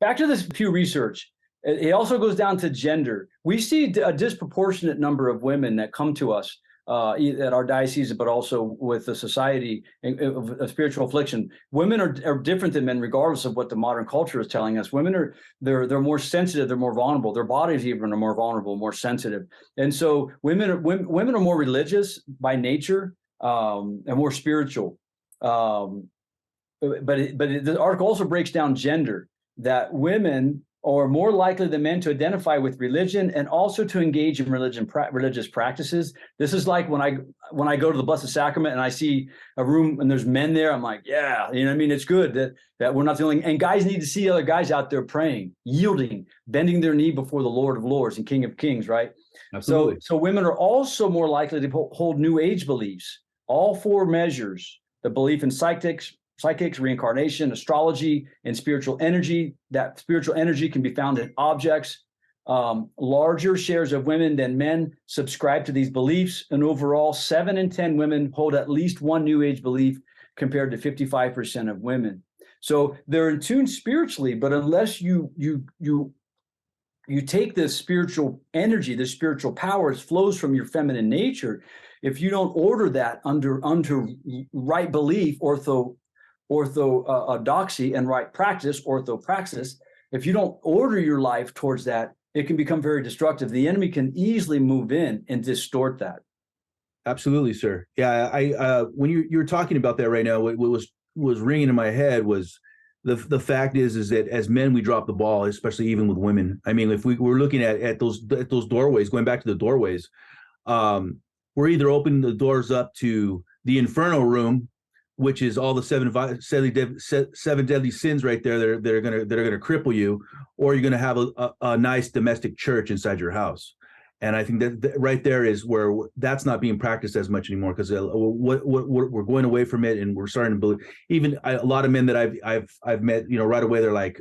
back to this Pew Research. It also goes down to gender. We see a disproportionate number of women that come to us at our diocese, but also with the Society of Spiritual Affliction. Women are different than men, regardless of what the modern culture is telling us. Women they're more sensitive, they're more vulnerable. Their bodies even are more vulnerable, more sensitive. And so women are more religious by nature and more spiritual. But the article also breaks down gender, that women are more likely than men to identify with religion and also to engage in religious practices. This is like when I go to the Blessed Sacrament and I see a room and there's men there, I'm like, yeah, you know what I mean? It's good that we're not the only, and guys need to see other guys out there praying, yielding, bending their knee before the Lord of Lords and King of Kings, right? Absolutely. So women are also more likely to hold New Age beliefs, all four measures, the belief in psychics, reincarnation, astrology, and spiritual energy. That spiritual energy can be found in objects. Larger shares of women than men subscribe to these beliefs, and overall, 7 in 10 women hold at least one New Age belief, compared to 55% of women. So they're in tune spiritually, but unless you take this spiritual energy, this spiritual power, it flows from your feminine nature. If you don't order that under right belief, orthodoxy, and right practice, orthopraxis, if you don't order your life towards that, it can become very destructive. The enemy can easily move in and distort that. Absolutely, sir. Yeah, I when you're talking about that right now, what was ringing in my head was the fact is that as men we drop the ball, especially even with women. I mean, if we're looking at those doorways, going back to the doorways, we're either opening the doors up to the inferno room, which is all the seven deadly sins right there that are gonna cripple you, or you're gonna have a nice domestic church inside your house. And I think that right there is where that's not being practiced as much anymore, because what we're going away from it, and we're starting to believe. Even a lot of men that I've met, right away, they're like,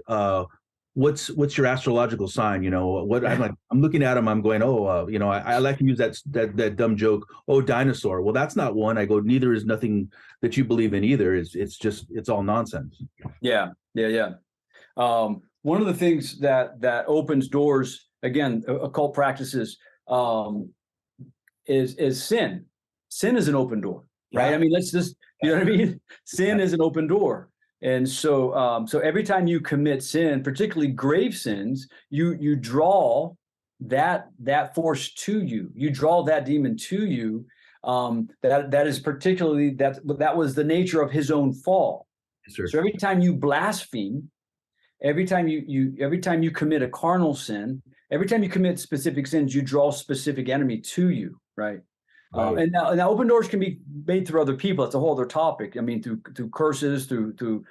what's your astrological sign? What I'm looking at them, I'm going, I like to use that dumb joke, oh, dinosaur. Well, that's not one. I go, neither is nothing that you believe in either. It's all nonsense. Yeah. One of the things that opens doors, again, occult practices, is sin. Sin is an open door, right? Yeah. I mean, let's just, you know what I mean? Sin is an open door. And so every time you commit sin, particularly grave sins, you draw that force to you. You draw that demon to you. That is particularly, that was the nature of his own fall. Yes, so every time you blaspheme, every time you commit a carnal sin, every time you commit specific sins, you draw a specific enemy to you, right? Right. And now open doors can be made through other people. It's a whole other topic. I mean, through curses, through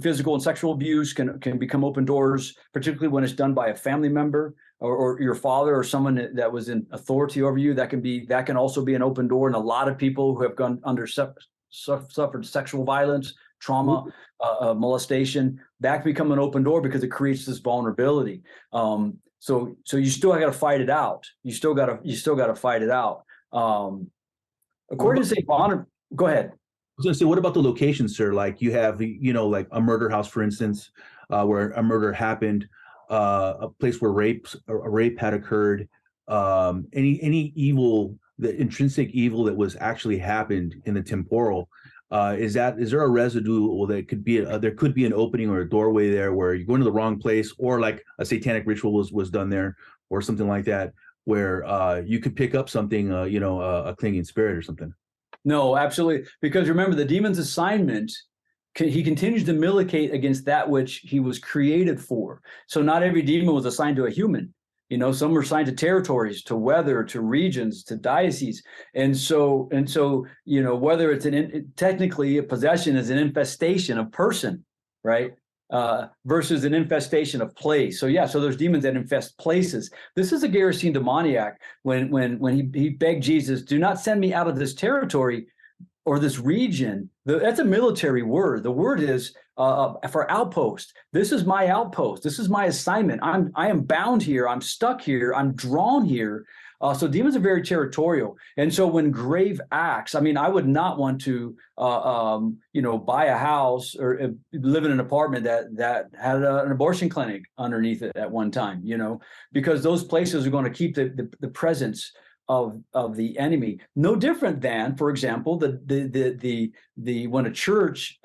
physical and sexual abuse can become open doors, particularly when it's done by a family member or your father or someone that was in authority over you. That can also be an open door. And a lot of people who have gone suffered sexual violence, trauma, molestation, that can become an open door because it creates this vulnerability. So you still got to fight it out. You still got to fight it out. According to St. Bonner, go ahead. I was going to say, what about the location, sir? Like you have, like a murder house, for instance, where a murder happened, a place where a rape had occurred, any evil, the intrinsic evil that was actually happened in the temporal. Is there a residue that could be there could be an opening or a doorway there where you're going to the wrong place, or like a satanic ritual was done there or something like that, where you could pick up something, a clinging spirit or something? No, absolutely. Because remember, the demon's assignment, he continues to militate against that which he was created for. So not every demon was assigned to a human. Some were assigned to territories, to weather, to regions, to dioceses. And so, whether it's technically a possession is an infestation of person, right? Versus an infestation of place. So there's demons that infest places. This is a Gerasene demoniac when he begged Jesus, do not send me out of this territory or this region. That's a military word. The word is for outpost. This is my outpost. This is my assignment. I am bound here. I'm stuck here. I'm drawn here. So demons are very territorial. And so when grave acts, I mean, I would not want to, buy a house or live in an apartment that had an abortion clinic underneath it at one time, because those places are going to keep the presence of the enemy. No different than, for example, the when a church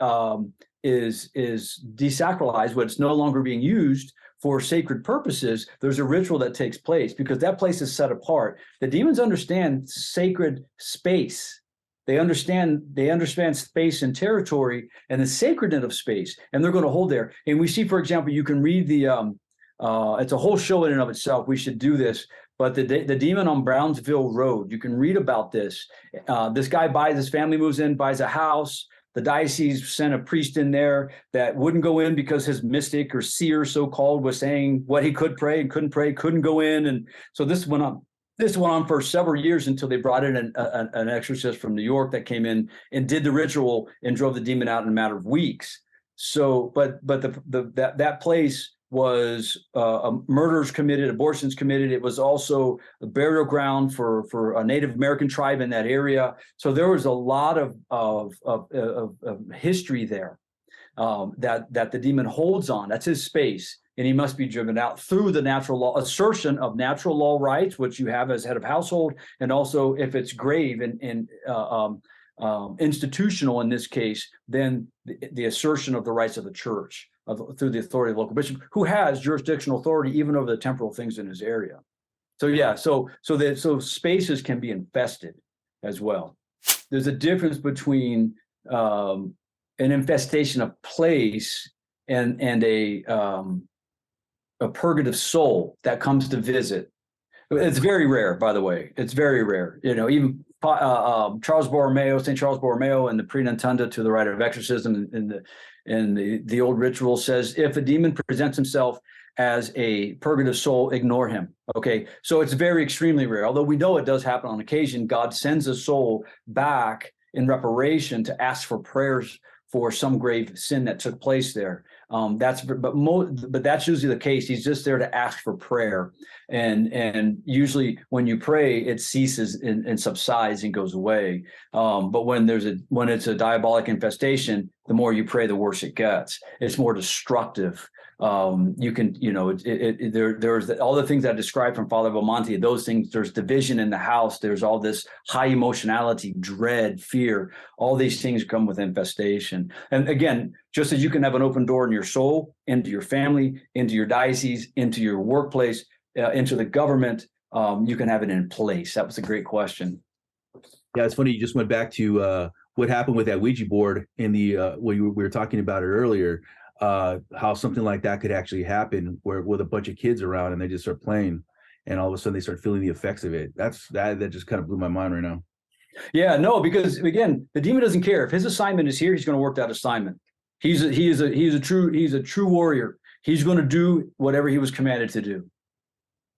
is desacralized, when it's no longer being used for sacred purposes, there's a ritual that takes place because that place is set apart. The demons understand sacred space. They understand space and territory and the sacredness of space, and they're going to hold there. And we see, for example, you can read it's a whole show in and of itself. We should do this. But the demon on Brownsville Road, you can read about this. This guy his family moves in, buys a house. The diocese sent a priest in there that wouldn't go in because his mystic or seer, so-called, was saying what he could pray and couldn't go in. And so this went on for several years until they brought in an exorcist from New York that came in and did the ritual and drove the demon out in a matter of weeks. So, but that place was murders committed, abortions committed. It was also a burial ground for a Native American tribe in that area. So there was a lot of history there that the demon holds on. That's his space, and he must be driven out through the natural law, assertion of natural law rights, which you have as head of household, and also if it's grave and institutional in this case, then the assertion of the rights of the church through the authority of the local bishop, who has jurisdictional authority even over the temporal things in his area. So yeah, so spaces can be infested as well. There's a difference between an infestation of place and a purgative soul that comes to visit. It's very rare, by the way. It's very rare. Even Charles Borromeo, St. Charles Borromeo, and the Prenatunda to the rite of exorcism in the old ritual says, if a demon presents himself as a purgative soul, ignore him. Okay, so it's very extremely rare. Although we know it does happen on occasion. God sends a soul back in reparation to ask for prayers for some grave sin that took place there. But that's usually the case. He's just there to ask for prayer, and usually when you pray, it ceases and subsides and goes away. But when it's a diabolic infestation, the more you pray, the worse it gets. It's more destructive. You can, there's all the things I described from Father Belmonte, those things. There's division in the house. There's all this high emotionality, dread, fear. All these things come with infestation. And again, just as you can have an open door in your soul, into your family, into your diocese, into your workplace, into the government, you can have it in place. That was a great question. Yeah, it's funny. You just went back to what happened with that Ouija board in the we were talking about it earlier. How something like that could actually happen with a bunch of kids around and they just start playing and all of a sudden they start feeling the effects of it. That just kind of blew my mind right now. Yeah, no, because again, the demon doesn't care. If his assignment is here, he's going to work that assignment. He's a true warrior. He's going to do whatever he was commanded to do.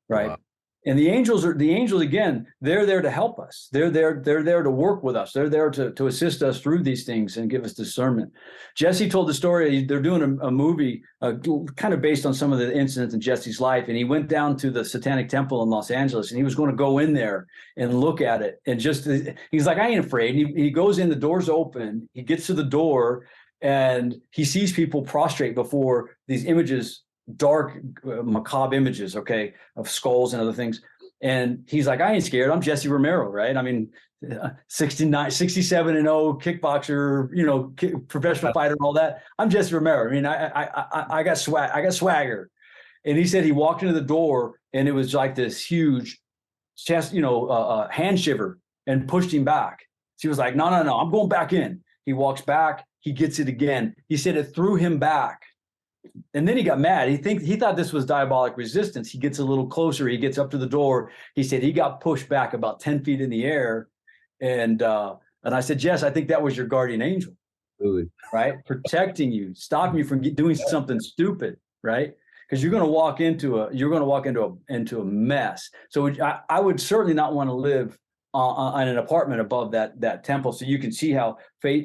Right. Wow. And the angels again, they're there to help us. They're there to work with us. They're there to assist us through these things and give us discernment. Jesse told the story. They're doing a movie kind of based on some of the incidents in Jesse's life. And he went down to the Satanic Temple in Los Angeles and he was going to go in there and look at it. And he's like, I ain't afraid. And he goes in, the door's open. He gets to the door and he sees people prostrate before these images, dark, macabre images, okay, of skulls and other things. And he's like, I ain't scared. I'm Jesse Romero, right? I mean, 67-0 kickboxer, professional fighter and all that. I'm Jesse Romero. I mean, I got swag. I got swagger. And he said he walked into the door and it was like this huge chest, hand shiver and pushed him back. So he was like, no, I'm going back in. He walks back. He gets it again. He said it threw him back. And then he got mad. He thought this was diabolic resistance. He gets a little closer. He gets up to the door. He said he got pushed back about 10 feet in the air. And I said, Jess, I think that was your guardian angel, really? Right? Protecting you, stopping you from doing something stupid, right? Because you're going to walk into a mess. So I would certainly not want to live on an apartment above that temple. So you can see how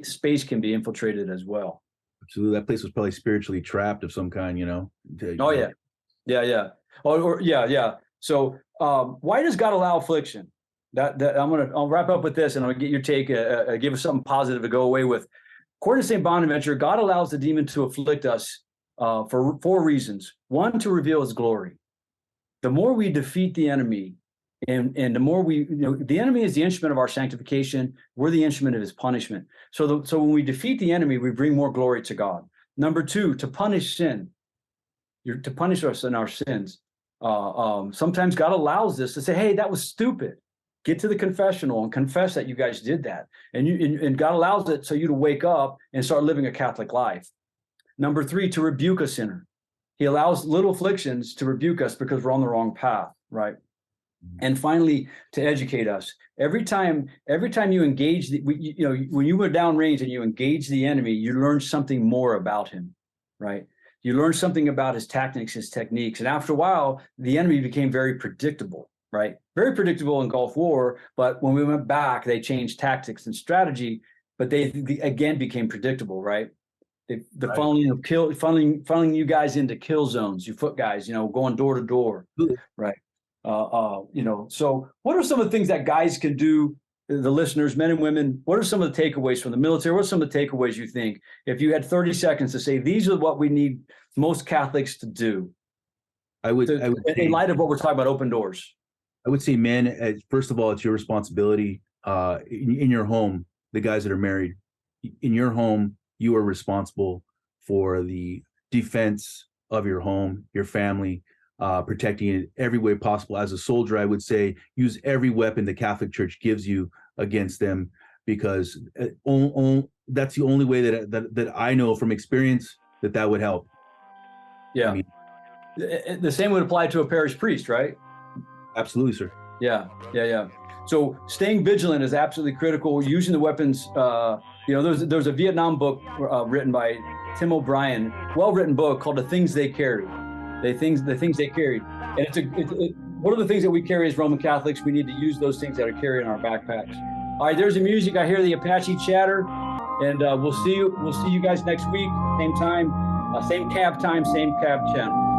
space can be infiltrated as well. Absolutely. That place was probably spiritually trapped of some kind, Oh yeah. Yeah. Yeah. So why does God allow affliction? That I'll wrap up with this, and I'll get your take. Give us something positive to go away with. According to St. Bonaventure, God allows the demon to afflict us for 4 reasons. 1, to reveal his glory. The more we defeat the enemy, and the more the enemy is the instrument of our sanctification. We're the instrument of his punishment. So when we defeat the enemy, we bring more glory to God. Number 2, to punish sin. To punish us in our sins. Sometimes God allows this to say, hey, that was stupid. Get to the confessional and confess that you guys did that. And God allows it so you to wake up and start living a Catholic life. Number 3, to rebuke a sinner. He allows little afflictions to rebuke us because we're on the wrong path, right? And finally, to educate us. Every time you engage, when you were downrange and you engage the enemy, you learn something more about him, right? You learn something about his tactics, his techniques. And after a while, the enemy became very predictable, right? Very predictable in Gulf War. But when we went back, they changed tactics and strategy, but they again became predictable, right? The Right. funneling you guys into kill zones, you foot guys, going door to door, right? So what are some of the things that guys can do, the listeners, men and women? What are some of the takeaways from the military? What are some of the takeaways you think, if you had 30 seconds to say, these are what we need most Catholics to do? I would in light of what we're talking about, open doors. I would say, men, first of all, it's your responsibility in your home, the guys that are married. In your home, you are responsible for the defense of your home, your family, protecting it every way possible. As a soldier, I would say use every weapon the Catholic Church gives you against them, because that's the only way that I know from experience that would help. Yeah. I mean, the same would apply to a parish priest, right? Absolutely, sir. Yeah. So staying vigilant is absolutely critical. Using the weapons. There's a Vietnam book written by Tim O'Brien, well-written book called "The Things They Carried." The things they carried, and one of the things that we carry as Roman Catholics. We need to use those things that are carried in our backpacks. All right, there's the music. I hear the Apache chatter, and we'll see you guys next week, same time, same cab time, same cab channel.